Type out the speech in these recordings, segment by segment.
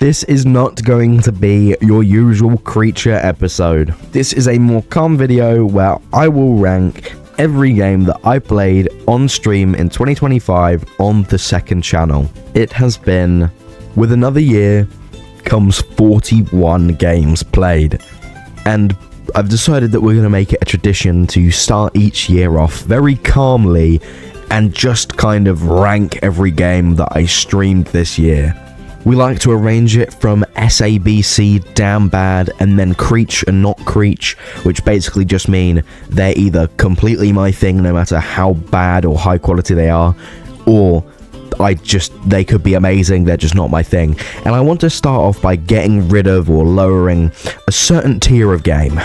This is not going to be your usual creature episode. This is a more calm video where I will rank every game that I played on stream in 2025 on the second channel. It has been, with another year, comes 41 games played. And I've decided that we're going to make it a tradition to start each year off very calmly and just kind of rank every game that I streamed this year. We like to arrange it from SABC, damn bad, and then Creech and not Creech, which basically just mean they're either completely my thing no matter how bad or high quality they are, or they could be amazing, they're just not my thing. And I want to start off by getting rid of or lowering a certain tier of game,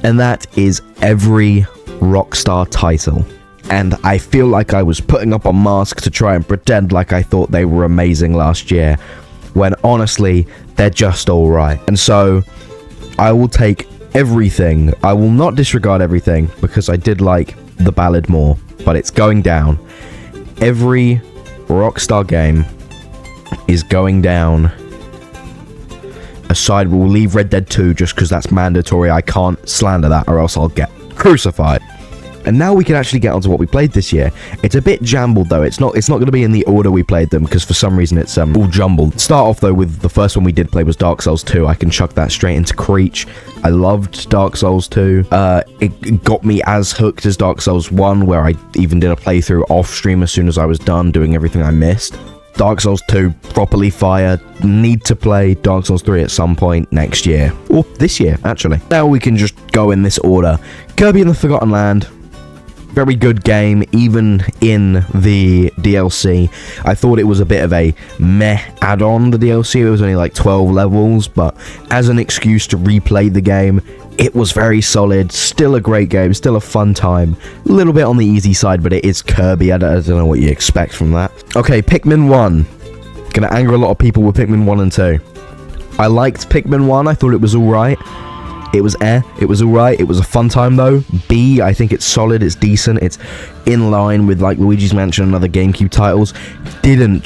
and that is every Rockstar title. And I feel like I was putting up a mask to try and pretend like I thought they were amazing last year, when honestly, they're just alright. And so, I will take everything. I will not disregard everything, because I did like the ballad more, but it's going down. Every Rockstar game is going down. Aside, we'll leave Red Dead 2 just because that's mandatory. I can't slander that or else I'll get crucified. And now we can actually get onto what we played this year. It's a bit jumbled though. It's not going to be in the order we played them because for some reason it's all jumbled. Start off though with the first one we did play was Dark Souls 2. I can chuck that straight into Creech. I loved Dark Souls 2. It got me as hooked as Dark Souls 1, where I even did a playthrough off stream as soon as I was done doing everything I missed. Dark Souls 2, properly fire. Need to play Dark Souls 3 at some point next year. Or this year, actually. Now we can just go in this order. Kirby and the Forgotten Land. Very good game, even in the DLC. I thought it was a bit of a meh add-on, the DLC. It was only like 12 levels, but as an excuse to replay the game, it was very solid. Still a great game, still a fun time. A little bit on the easy side, but it is Kirby. I don't know what you expect from that. Okay, Pikmin 1. Gonna anger a lot of people with Pikmin 1 and 2. I liked Pikmin 1, I thought it was alright. It was it was alright, it was a fun time though. B, I think it's solid, it's decent, it's in line with like Luigi's Mansion and other GameCube titles. Didn't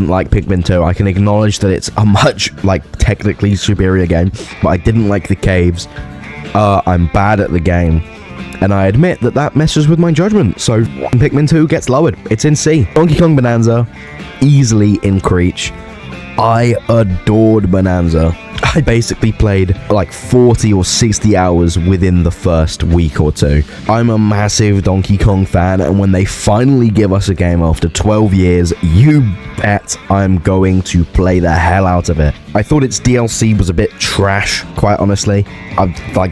like Pikmin 2. I can acknowledge that it's a much, like, technically superior game, but I didn't like the caves. I'm bad at the game, and I admit that messes with my judgment, so Pikmin 2 gets lowered. It's in C. Donkey Kong Bonanza, easily in Creech. I adored Bonanza. I basically played like 40 or 60 hours within the first week or two. I'm a massive Donkey Kong fan, and when they finally give us a game after 12 years, you bet I'm going to play the hell out of it. I thought its DLC was a bit trash, quite honestly.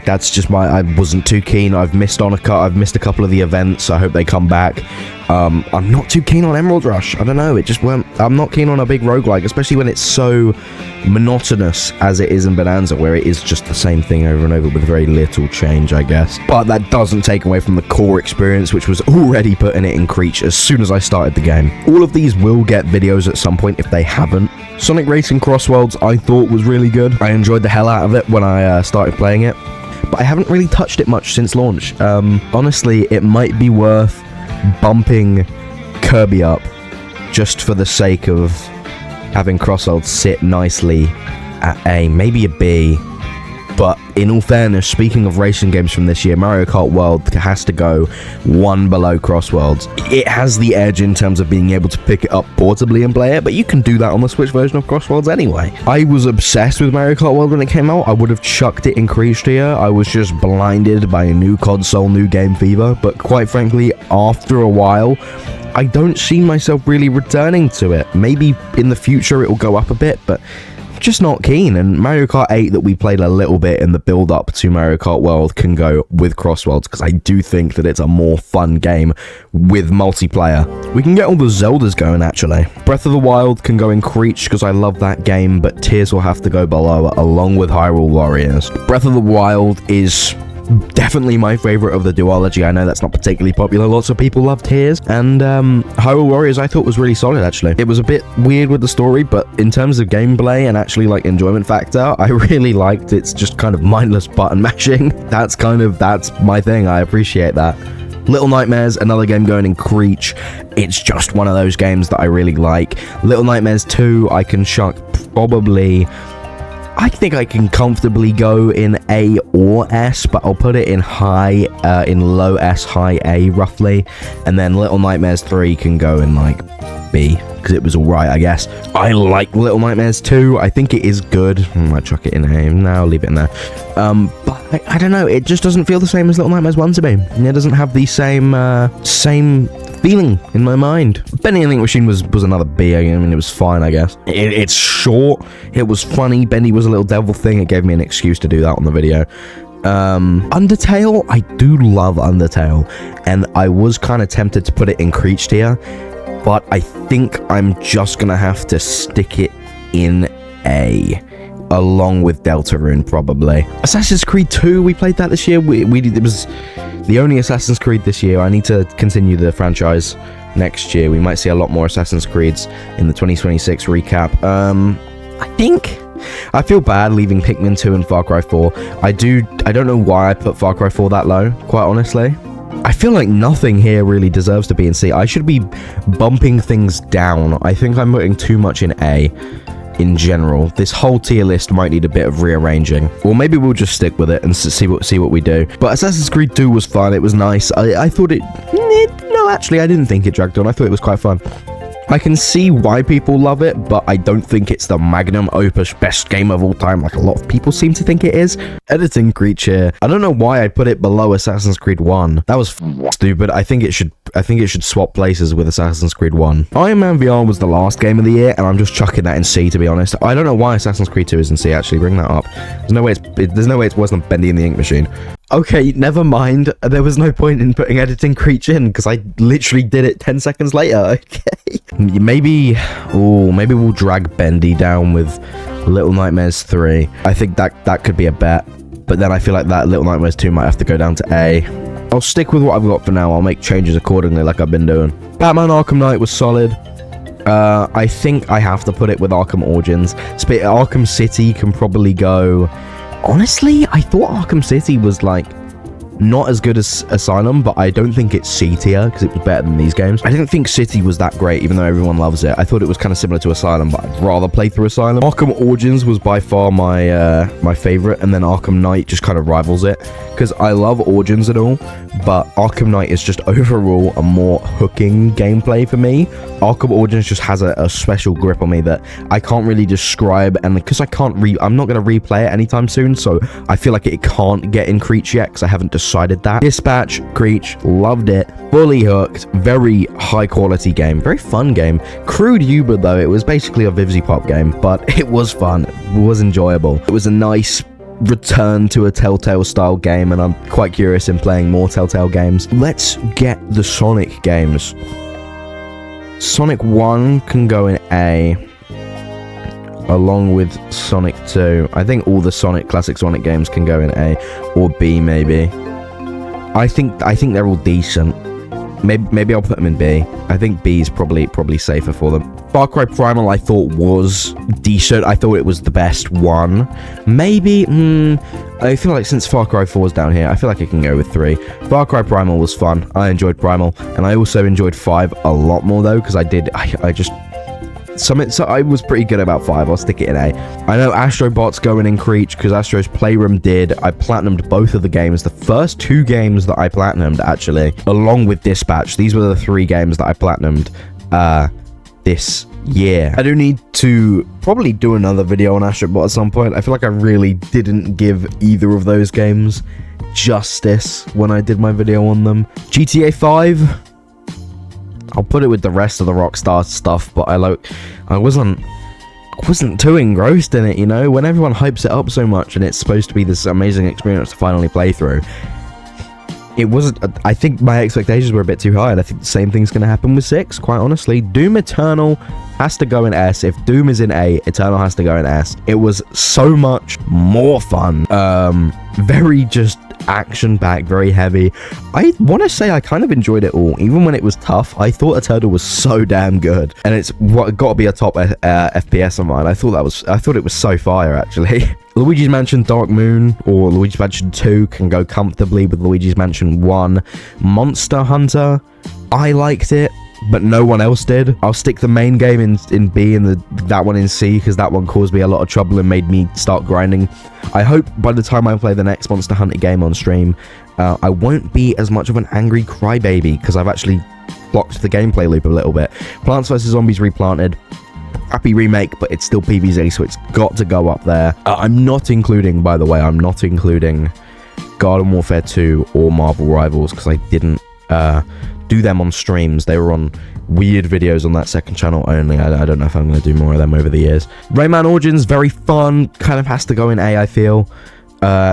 That's just I wasn't too keen. I've missed a couple of the events. I hope they come back. I'm not too keen on Emerald Rush. I don't know, it just weren't. I'm not keen on a big roguelike, especially when it's so monotonous as it is in Bonanza, where it is just the same thing over and over with very little change, I guess. But that doesn't take away from the core experience, which was already putting it in Creech as soon as I started the game. All of these will get videos at some point if they haven't. Sonic Racing Crossworlds I thought was really good. I enjoyed the hell out of it when I started playing it, but I haven't really touched it much since launch. Honestly, it might be worth bumping Kirby up just for the sake of having Crossworlds sit nicely at A, maybe a B. But in all fairness, speaking of racing games from this year, Mario Kart World has to go one below Crossworlds. It has the edge in terms of being able to pick it up portably and play it, but you can do that on the Switch version of Crossworlds anyway. I was obsessed with Mario Kart World when it came out. I would have chucked it in Creech tier. I was just blinded by a new console, new game fever, but quite frankly, after a while, I don't see myself really returning to it. Maybe in the future it will go up a bit, but just not keen. And Mario Kart 8 that we played a little bit in the build up to Mario Kart World can go with Crossworlds, because I do think that it's a more fun game with multiplayer. We can get all the Zeldas going actually. Breath of the Wild can go in Creech because I love that game, but Tears will have to go below it along with Hyrule Warriors. Breath of the Wild is definitely my favorite of the duology. I know that's not particularly popular. Lots of people love Tears, and Hyrule Warriors I thought was really solid actually. It was a bit weird with the story, but in terms of gameplay and actually like enjoyment factor, I really liked its just kind of mindless button mashing. That's my thing. I appreciate that. Little Nightmares, another game going in Creech. It's just one of those games that I really like. Little Nightmares 2, I can chuck probably... I think I can comfortably go in A or S, but I'll put it in low S, high A, roughly. And then Little Nightmares 3 can go in, like, B, because it was alright, I guess. I like Little Nightmares 2. I think it is good. I might chuck it in A. No, I'll leave it in there. But I don't know. It just doesn't feel the same as Little Nightmares 1 to me. It doesn't have the same feeling in my mind. Bendy and the Ink Machine was another B. I mean, it was fine, I guess. It's short. It was funny. Bendy was a little devil thing. It gave me an excuse to do that on the video. Undertale, I do love Undertale, and I was kind of tempted to put it in Creech tier, but I think I'm just gonna have to stick it in A, along with Deltarune, probably. Assassin's Creed 2, we played that this year. It was the only Assassin's Creed this year. I need to continue the franchise next year. We might see a lot more Assassin's Creeds in the 2026 recap. I feel bad leaving Pikmin 2 and Far Cry 4. I don't know why I put Far Cry 4 that low, quite honestly. I feel like nothing here really deserves to be in C. I should be bumping things down. I think I'm putting too much in A. In general, this whole tier list might need a bit of rearranging, or maybe we'll just stick with it and see what we do. But Assassin's Creed 2 was fun. It was nice. I thought no, actually, I didn't think it dragged on. I thought it was quite fun. I can see why people love it, but I don't think it's the magnum opus best game of all time like a lot of people seem to think it is. Editing Creature, I don't know why I put it below Assassin's Creed 1. That was stupid. I think it should swap places with Assassin's Creed 1. Iron Man VR was the last game of the year, and I'm just chucking that in C, to be honest. I don't know why Assassin's Creed 2 is in C, actually. Bring that up. There's no way it wasn't Bendy and the Ink Machine. Okay, never mind. There was no point in putting Editing Creech in, because I literally did it 10 seconds later. Okay. Maybe we'll drag Bendy down with Little Nightmares 3. I think that could be a bet. But then I feel like that Little Nightmares 2 might have to go down to A. I'll stick with what I've got for now. I'll make changes accordingly like I've been doing. Batman Arkham Knight was solid. I think I have to put it with Arkham Origins. Arkham City can probably go... Honestly, I thought Arkham City was, like, not as good as Asylum, but I don't think it's C tier, because it was better than these games. I didn't think City was that great, even though everyone loves it. I thought it was kind of similar to Asylum, but I'd rather play through Asylum. Arkham Origins was by far my favorite, and then Arkham Knight just kind of rivals it, because I love Origins and all, but Arkham Knight is just overall a more hooking gameplay for me. Arkham Origins just has a special grip on me that I can't really describe, and because I'm not going to replay it anytime soon, so I feel like it can't get in Creech yet, because I haven't decided that. Dispatch, Creech, loved it, fully hooked, very high quality game, very fun game. Crude Uber though, it was basically a VivziePop game, but it was fun, it was enjoyable. It was a nice return to a Telltale style game, and I'm quite curious in playing more Telltale games. Let's get the Sonic games. Sonic 1 can go in A, along with Sonic 2. I think all the classic Sonic games can go in A, or B maybe. I think they're all decent. Maybe I'll put them in B. I think B is probably safer for them. Far Cry Primal I thought was decent. I thought it was the best one. Maybe, I feel like since Far Cry 4 is down here, I feel like it can go with 3. Far Cry Primal was fun. I enjoyed Primal, and I also enjoyed 5 a lot more though, because I was pretty good about 5. I'll stick it in A. I know Astrobot's going in Creech because Astro's Playroom did. I platinumed both of the games. The first 2 games that I platinumed, actually, along with Dispatch. These were the 3 games that I platinumed this year. I do need to probably do another video on Astrobot at some point. I feel like I really didn't give either of those games justice when I did my video on them. GTA 5... I'll put it with the rest of the Rockstar stuff, but I wasn't too engrossed in it, you know? When everyone hypes it up so much and it's supposed to be this amazing experience to finally play through, it wasn't. I think my expectations were a bit too high, and I think the same thing's going to happen with 6, quite honestly. Doom Eternal has to go in S. If Doom is in A, Eternal has to go in S. It was so much more fun. Very just action-packed, very heavy. I want to say I kind of enjoyed it all. Even when it was tough, I thought Eternal was so damn good. And it's got to be a top FPS of mine. I thought it was so fire, actually. Luigi's Mansion Dark Moon or Luigi's Mansion 2 can go comfortably with Luigi's Mansion 1. Monster Hunter, I liked it, but no one else did. I'll stick the main game in B and that one in C, because that one caused me a lot of trouble and made me start grinding. I hope by the time I play the next Monster Hunter game on stream, I won't be as much of an angry crybaby, because I've actually blocked the gameplay loop a little bit. Plants vs. Zombies Replanted, crappy remake, but it's still PvZ, so it's got to go up there. I'm not including, by the way, Garden Warfare 2 or Marvel Rivals, because I didn't do them on streams. They were on weird videos on that second channel only. I don't know if I'm going to do more of them over the years. Rayman Origins, very fun, kind of has to go in A, I feel.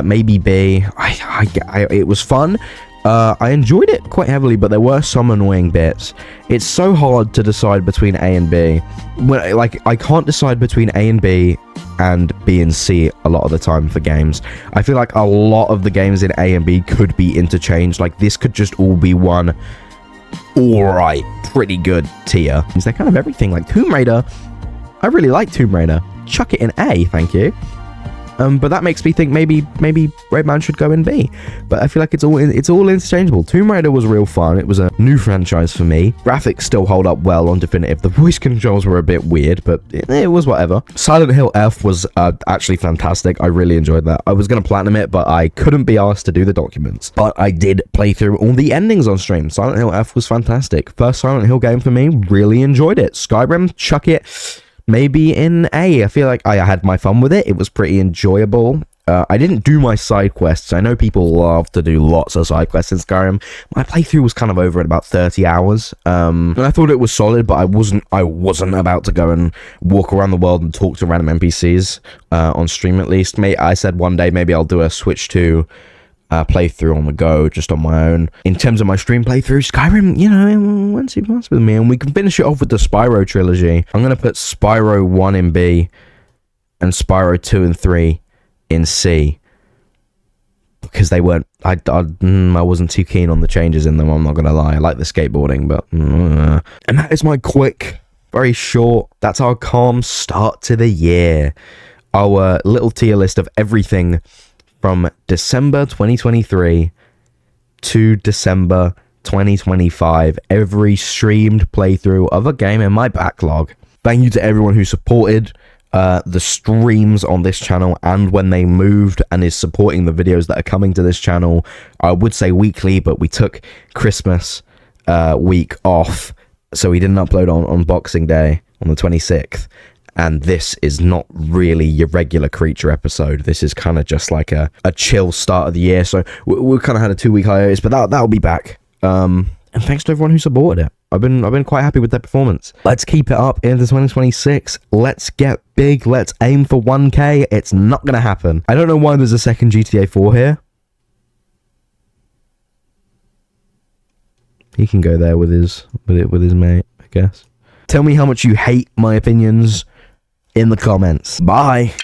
Maybe B. It was fun. I enjoyed it quite heavily, but there were some annoying bits. It's so hard to decide between A and B. I can't decide between A and B and C a lot of the time for games. I feel like a lot of the games in A and B could be interchanged. Like, this could just all be one alright, pretty good tier. They're kind of everything. Like Tomb Raider, I really like Tomb Raider. Chuck it in A, thank you. But that makes me think maybe Rayman should go in B. But I feel like it's all interchangeable. Tomb Raider was real fun. It was a new franchise for me. Graphics still hold up well on Definitive. The voice controls were a bit weird, but it was whatever. Silent Hill F was actually fantastic. I really enjoyed that. I was going to platinum it, but I couldn't be asked to do the documents. But I did play through all the endings on stream. Silent Hill F was fantastic. First Silent Hill game for me. Really enjoyed it. Skyrim, chuck it. Maybe in A. I feel like I had my fun with it. It was pretty enjoyable. I didn't do my side quests. I know people love to do lots of side quests in Skyrim. My playthrough was kind of over in about 30 hours. And I thought it was solid, but I wasn't about to go and walk around the world and talk to random NPCs on stream, at least. I said one day maybe I'll do a Switch 2 playthrough on the go, just on my own. In terms of my stream playthrough, Skyrim, you know, went too fast with me, and we can finish it off with the Spyro trilogy. I'm gonna put Spyro 1 in B and Spyro 2 and 3 in C, because they weren't, I wasn't too keen on the changes in them, I'm not gonna lie. I like the skateboarding, but and that is my quick, very short, that's our calm start to the year. Our little tier list of everything from December 2023 to December 2025. Every streamed playthrough of a game in my backlog. Thank you to everyone who supported the streams on this channel and when they moved, and is supporting the videos that are coming to this channel. I would say weekly, but we took Christmas week off, so we didn't upload on Boxing Day on the 26th. And this is not really your regular Creature episode. This is kind of just like a chill start of the year. So we kind of had a 2-week hiatus, but that'll be back. And thanks to everyone who supported it. I've been quite happy with their performance. Let's keep it up into 2026. Let's get big. Let's aim for 1K. It's not gonna happen. I don't know why there's a second GTA 4 here. He can go there with his mate, I guess. Tell me how much you hate my opinions in the comments. Bye.